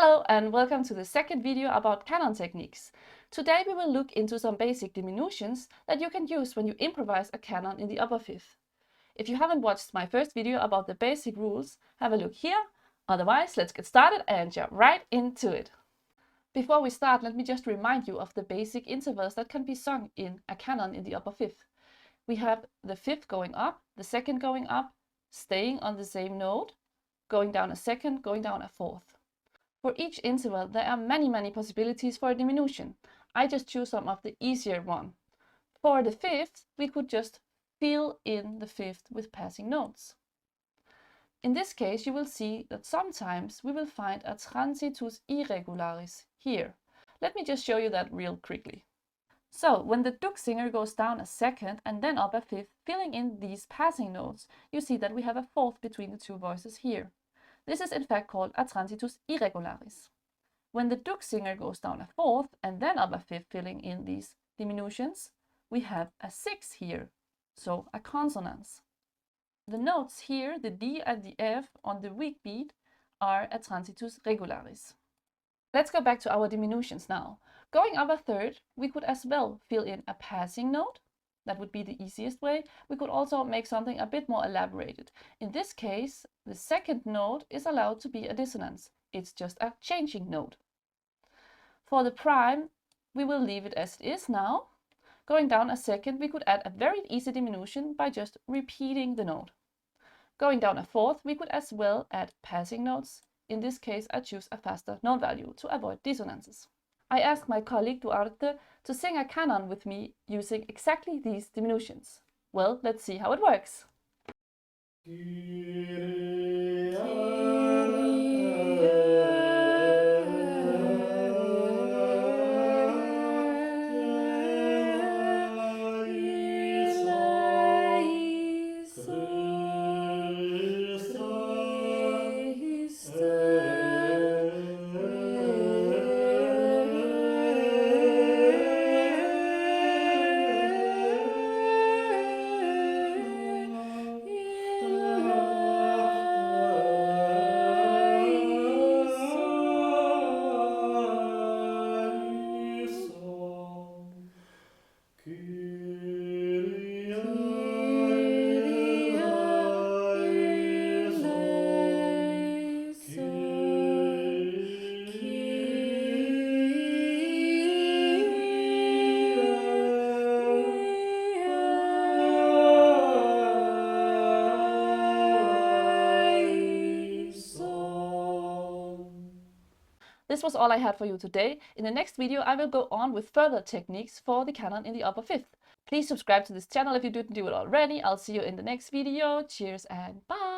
Hello and welcome to the second video about Canon techniques. Today we will look into some basic diminutions that you can use when you improvise a canon in the upper fifth. If you haven't watched my first video about the basic rules, have a look here. Otherwise, let's get started and jump right into it. Before we start, let me just remind you of the basic intervals that can be sung in a canon in the upper fifth. We have the fifth going up, the second going up, staying on the same note, going down a second, going down a fourth. For each interval, there are many possibilities for a diminution. I just choose some of the easier one. For the fifth, we could just fill in the fifth with passing notes. In this case, you will see that sometimes we will find a transitus irregularis here. Let me just show you that real quickly. So, when the duck singer goes down a second and then up a fifth, filling in these passing notes, you see that we have a fourth between the two voices here. This is in fact called a transitus irregularis. When the duck singer goes down a fourth and then up a fifth, filling in these diminutions, we have a sixth here, so a consonance. The notes here, the D and the F on the weak beat, are a transitus regularis. Let's go back to our diminutions now. Going up a third, we could as well fill in a passing note. That would be the easiest way. We could also make something a bit more elaborated. In this case, the second note is allowed to be a dissonance. It's just a changing note. For the prime, we will leave it as it is now. Going down a second, we could add a very easy diminution by just repeating the note. Going down a fourth, we could as well add passing notes. In this case, I choose a faster note value to avoid dissonances. I asked my colleague Duarte to sing a canon with me using exactly these diminutions. Well, let's see how it works. This was all I had for you today. In the next video, I will go on with further techniques for the canon in the upper fifth. Please subscribe to this channel if you didn't do it already. I'll see you in the next video. Cheers and bye!